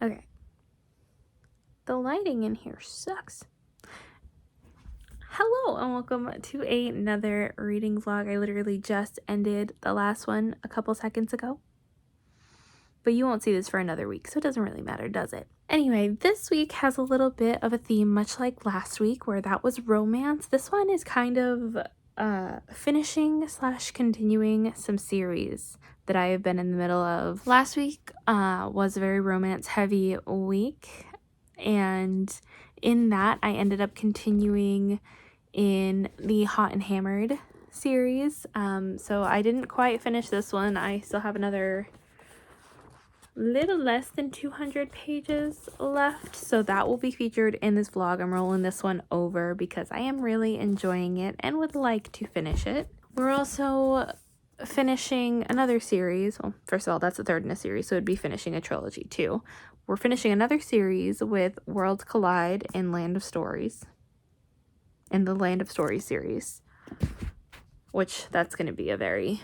Okay. The lighting in here sucks. Hello and welcome to another reading vlog. I literally just ended the last one a couple seconds ago. But you won't see this for another week, so it doesn't really matter, does it? Anyway, this week has a little bit of a theme, much like last week where that was romance. This one is kind of finishing / continuing some series that I have been in the middle of. Last week was a very romance heavy week, and in that I ended up continuing in the Hot and Hammered series. So I didn't quite finish this one. I still have another little less than 200 pages left, so that will be featured in this vlog. I'm rolling this one over because I am really enjoying it and would like to finish it. We're also finishing another series. Well, first of all, that's the third in a series, so it'd be finishing a trilogy too. We're finishing another series with Worlds Collide in Land of Stories, in the Land of Stories series, which that's going to be a very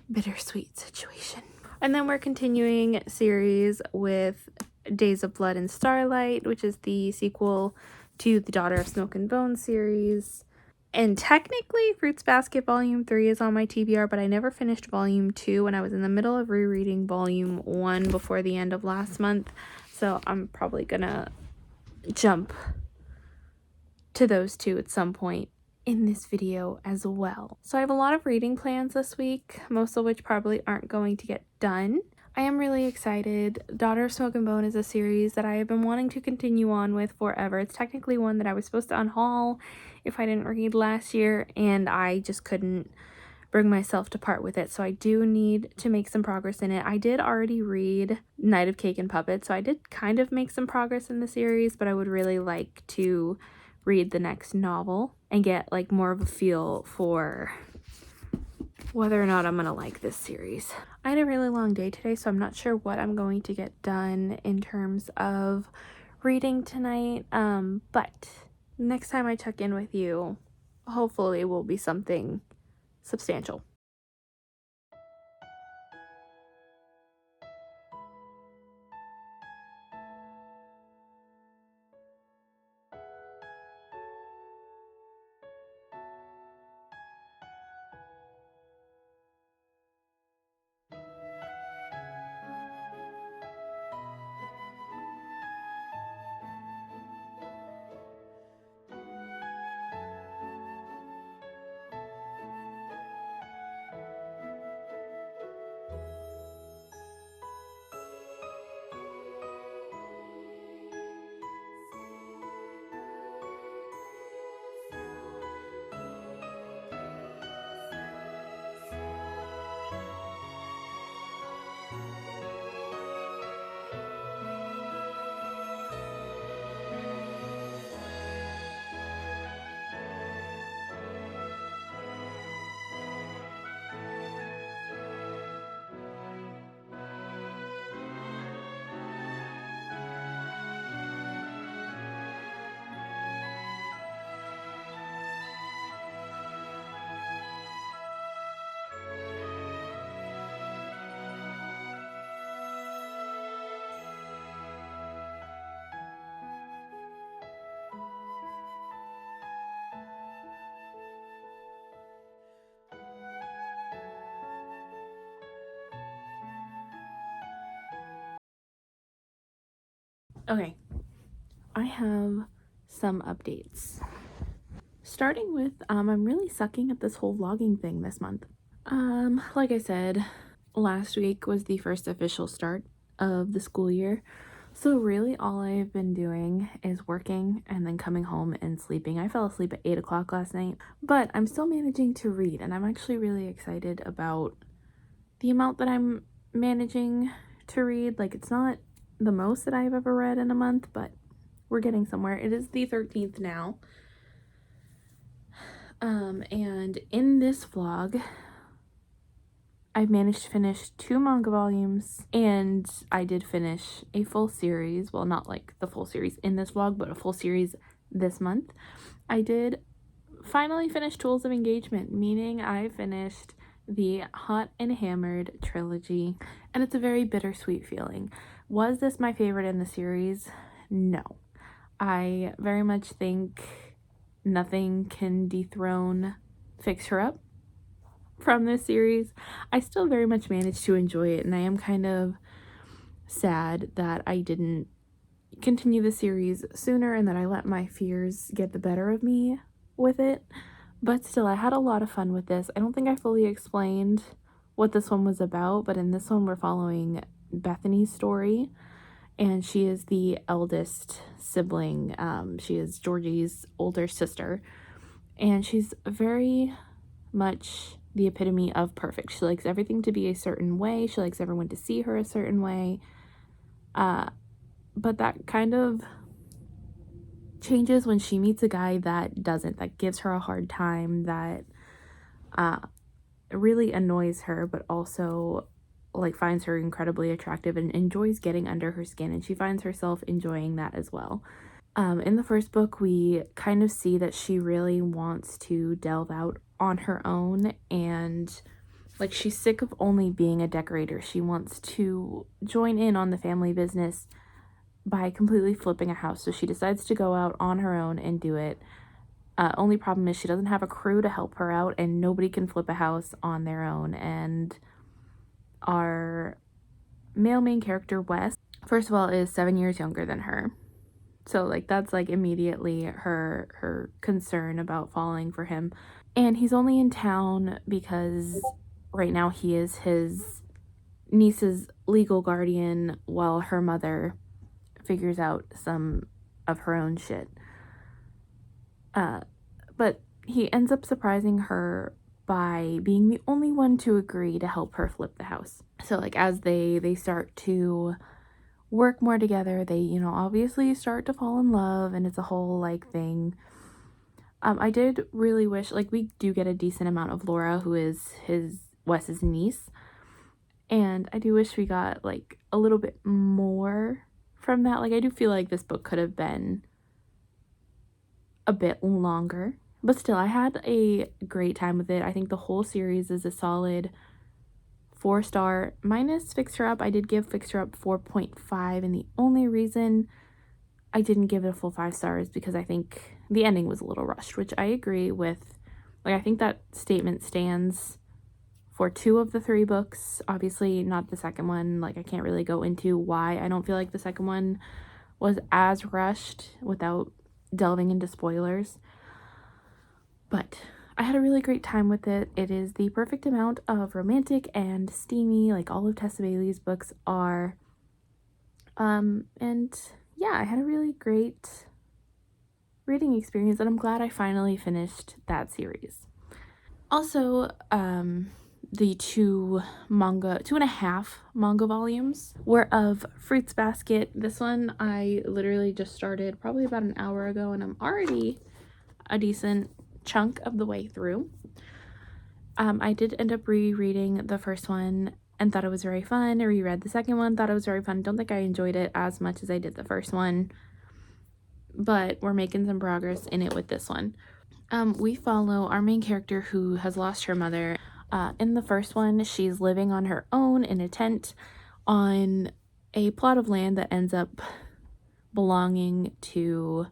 bittersweet situation. And then we're continuing series with Days of Blood and Starlight, which is the sequel to the Daughter of Smoke and Bone series. And technically, Fruits Basket Volume 3 is on my TBR, but I never finished Volume 2 when I was in the middle of rereading Volume 1 before the end of last month. So I'm probably gonna jump to those two at some point in this video as well. So I have a lot of reading plans this week, most of which probably aren't going to get done. I am really excited. Daughter of Smoke and Bone is a series that I have been wanting to continue on with forever. It's technically one that I was supposed to unhaul if I didn't read last year, and I just couldn't bring myself to part with it. So I do need to make some progress in it. I did already read Night of Cake and Puppets, so I did kind of make some progress in the series, but I would really like to read the next novel and get like more of a feel for whether or not I'm gonna like this series. I had a really long day today, so I'm not sure what I'm going to get done in terms of reading tonight, but next time I check in with you, hopefully it will be something substantial. Okay, I have some updates. Starting with, I'm really sucking at this whole vlogging thing this month. Like I said, last week was the first official start of the school year. So really all I've been doing is working and then coming home and sleeping. I fell asleep at 8 o'clock last night, but I'm still managing to read, and I'm actually really excited about the amount that I'm managing to read. Like, it's not the most that I've ever read in a month, but we're getting somewhere. It is the 13th now. And in this vlog, I've managed to finish 2 manga volumes, and I did finish a full series. Well, not like the full series in this vlog, but a full series this month. I did finally finish Tools of Engagement, meaning I finished the Hot and Hammered trilogy, and it's a very bittersweet feeling. Was this my favorite in the series? No. I very much think nothing can dethrone Fix Her Up from this series. I still very much managed to enjoy it, and I am kind of sad that I didn't continue the series sooner and that I let my fears get the better of me with it. But still, I had a lot of fun with this. I don't think I fully explained what this one was about, but in this one, we're following Bethany's story, and she is the eldest sibling. She is Georgie's older sister, and she's very much the epitome of perfect. She likes everything to be a certain way. She likes everyone to see her a certain way. But that kind of changes when she meets a guy that doesn't, that gives her a hard time, that really annoys her, but also like finds her incredibly attractive and enjoys getting under her skin, and she finds herself enjoying that as well. In the first book, we kind of see that she really wants to delve out on her own, and like she's sick of only being a decorator. She wants to join in on the family business by completely flipping a house. So she decides to go out on her own and do it. Only problem is she doesn't have a crew to help her out, and nobody can flip a house on their own. And our male main character, Wes, first of all, is 7 years younger than her. So like that's like immediately her concern about falling for him. And he's only in town because right now he is his niece's legal guardian while her mother figures out some of her own shit. But he ends up surprising her by being the only one to agree to help her flip the house. So like as they start to work more together, they, you know, obviously start to fall in love, and it's a whole like thing. I did really wish, like, we do get a decent amount of Laura, who is Wes's niece, and I do wish we got like a little bit more from that. Like I do feel like this book could have been a bit longer, but still I had a great time with it. I think the whole series is a solid 4-star minus Fix Her Up. I did give Fix Her Up 4.5, and the only reason I didn't give it a full 5 stars because I think the ending was a little rushed, which I agree with. Like I think that statement stands for 2 of the 3 books, obviously not the second one. Like I can't really go into why I don't feel like the second one was as rushed without delving into spoilers. But I had a really great time with it. It is the perfect amount of romantic and steamy, like all of Tessa Bailey's books are. And yeah, I had a really great reading experience, and I'm glad I finally finished that series. Also, the 2.5 manga volumes were of Fruits Basket. This one I literally just started probably about an hour ago, and I'm already a decent chunk of the way through. I did end up rereading the first one and thought it was very fun. I reread the second one, thought it was very fun. Don't think I enjoyed it as much as I did the first one, but we're making some progress in it with this one. We follow our main character who has lost her mother. In the first one, she's living on her own in a tent on a plot of land that ends up belonging to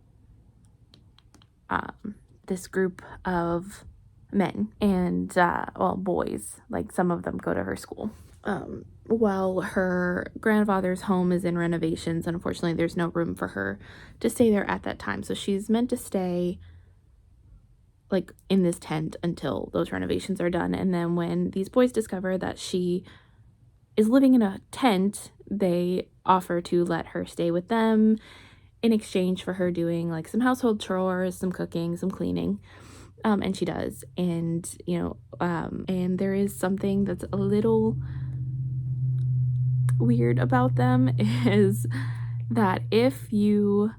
this group of men and, well, boys. Like some of them go to her school. While her grandfather's home is in renovations, unfortunately, there's no room for her to stay there at that time. So she's meant to stay like in this tent until those renovations are done. And then when these boys discover that she is living in a tent, they offer to let her stay with them in exchange for her doing like some household chores, some cooking, some cleaning. And she does. And, you know, and there is something that's a little weird about them is that if you,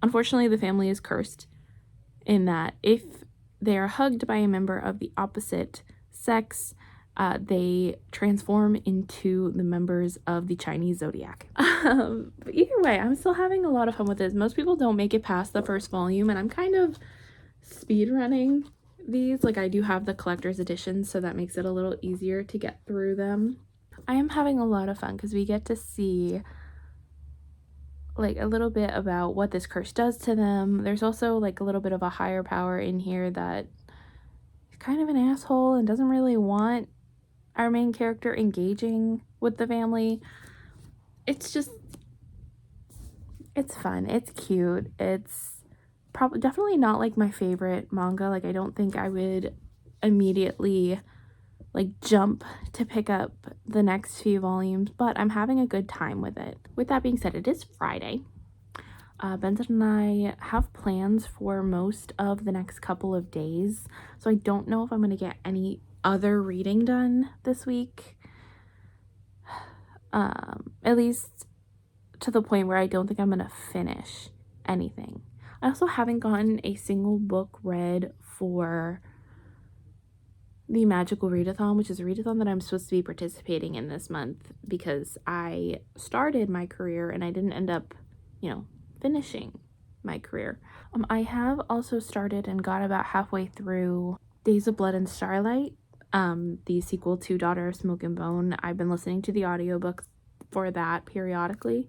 unfortunately, the family is cursed in that if they are hugged by a member of the opposite sex, they transform into the members of the Chinese zodiac. But either way, I'm still having a lot of fun with this. Most people don't make it past the first volume, and I'm kind of speed running these. Like, I do have the collector's edition, so that makes it a little easier to get through them. I am having a lot of fun because we get to see like a little bit about what this curse does to them. There's also like a little bit of a higher power in here that is kind of an asshole and doesn't really want our main character engaging with the family. It's just, it's fun. It's cute. It's probably definitely not like my favorite manga. Like, I don't think I would immediately like jump to pick up the next few volumes, but I'm having a good time with it. With that being said, it is Friday. Benson and I have plans for most of the next couple of days, so I don't know if I'm going to get any other reading done this week. At least to the point where I don't think I'm going to finish anything. I also haven't gotten a single book read for the Magical Readathon, which is a readathon that I'm supposed to be participating in this month because I started my career and I didn't end up, finishing my career. I have also started and got about halfway through Days of Blood and Starlight, the sequel to Daughter of Smoke and Bone. I've been listening to the audiobooks for that periodically,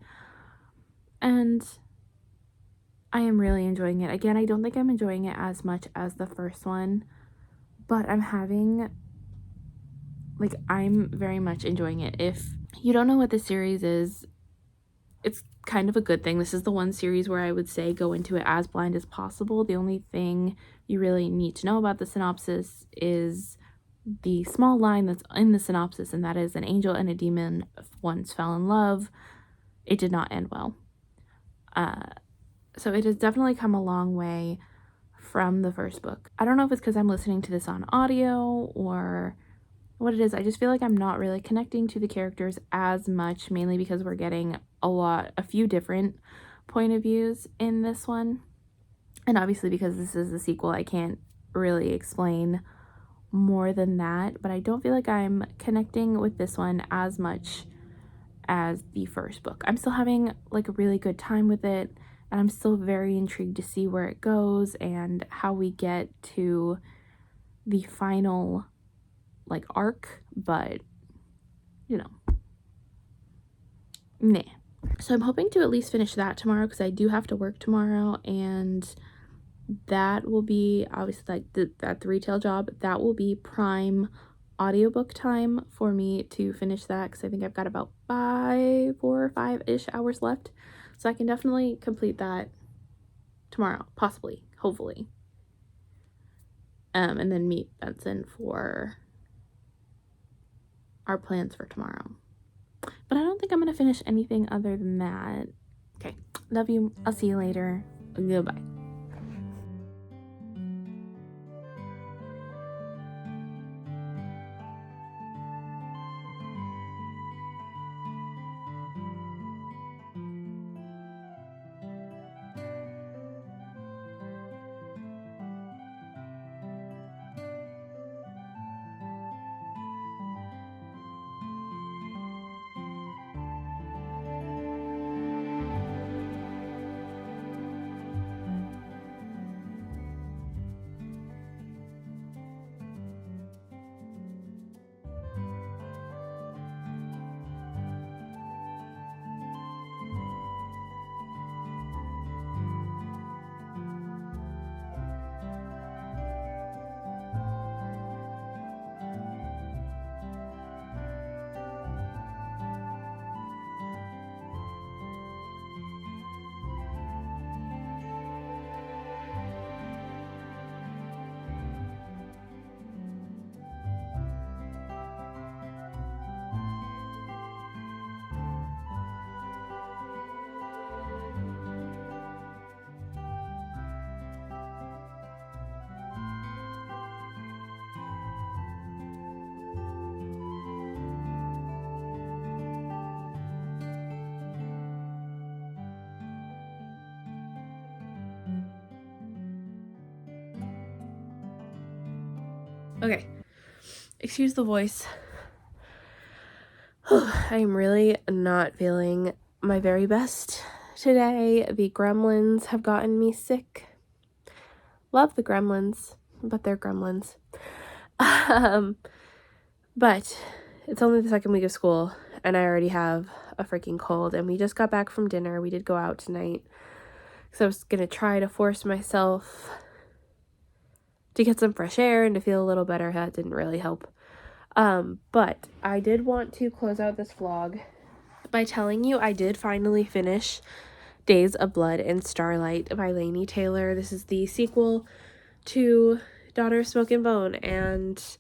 and I am really enjoying it. Again, I don't think I'm enjoying it as much as the first one, but I'm very much enjoying it. If you don't know what the series is, it's kind of a good thing. This is the one series where I would say go into it as blind as possible. The only thing you really need to know about the synopsis is the small line that's in the synopsis, and that is an angel and a demon once fell in love. It did not end well. So it has definitely come a long way from the first book. I don't know if it's because I'm listening to this on audio or what it is. I just feel like I'm not really connecting to the characters as much, mainly because we're getting a few different point of views in this one. And obviously because this is a sequel, I can't really explain more than that, but I don't feel like I'm connecting with this one as much as the first book. I'm still having like a really good time with it, and I'm still very intrigued to see where it goes and how we get to the final like arc, but nah. So I'm hoping to at least finish that tomorrow because I do have to work tomorrow, and that will be obviously like the retail job. That will be prime audiobook time for me to finish that because I think I've got about 4 or 5-ish hours left, so I can definitely complete that tomorrow, possibly, hopefully, and then meet Benson for our plans for tomorrow. But I don't think I'm gonna finish anything other than that. Okay, love you. I'll see you later. Goodbye. Okay, excuse the voice. I am really not feeling my very best today. The gremlins have gotten me sick. Love the gremlins, but they're gremlins. But it's only the second week of school, and I already have a freaking cold, and we just got back from dinner. We did go out tonight, so I was gonna try to force myself to get some fresh air and to feel a little better. That didn't really help. But I did want to close out this vlog by telling you I did finally finish Days of Blood and Starlight by Laini Taylor. This is the sequel to Daughter of Smoke and Bone, and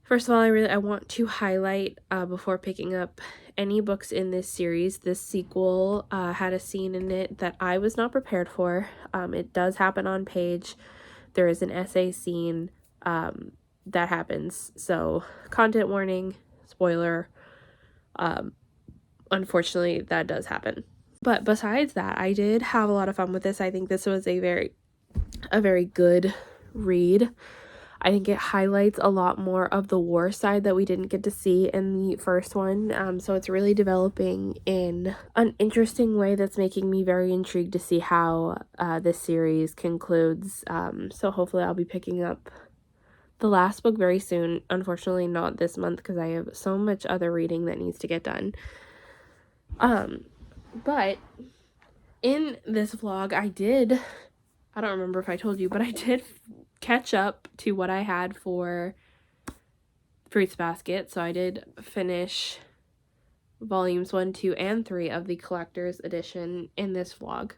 first of all, I want to highlight before picking up any books in this series, this sequel had a scene in it that I was not prepared for. It does happen on page. There is an essay scene that happens, so content warning, spoiler. Unfortunately, that does happen. But besides that, I did have a lot of fun with this. I think this was a very good read. I think it highlights a lot more of the war side that we didn't get to see in the first one. So it's really developing in an interesting way that's making me very intrigued to see how this series concludes. So hopefully I'll be picking up the last book very soon. Unfortunately, not this month because I have so much other reading that needs to get done. But in this vlog, I don't remember if I told you, but I did catch up to what I had for Fruits Basket. So I did finish volumes 1, 2, and 3 of the collector's edition in this vlog.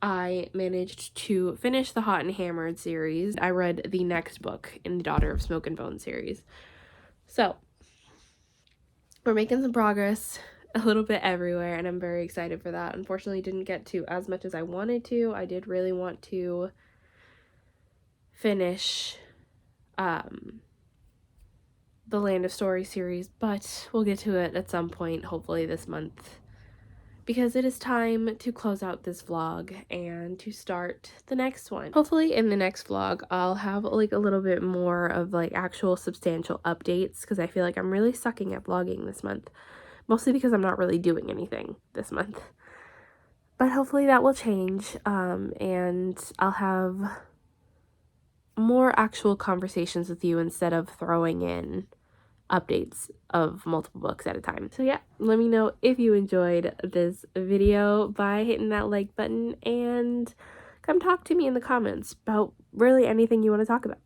I managed to finish the Hot and Hammered series. I read the next book in the Daughter of Smoke and Bone series. So we're making some progress a little bit everywhere, and I'm very excited for that. Unfortunately, didn't get to as much as I wanted to. I did really want to finish the Land of Story series, but we'll get to it at some point, hopefully this month, because it is time to close out this vlog and to start the next one. Hopefully in the next vlog I'll have like a little bit more of like actual substantial updates, because I feel like I'm really sucking at vlogging this month, mostly because I'm not really doing anything this month. But hopefully that will change, and I'll have more actual conversations with you instead of throwing in updates of multiple books at a time. So yeah, let me know if you enjoyed this video by hitting that like button, and come talk to me in the comments about really anything you want to talk about.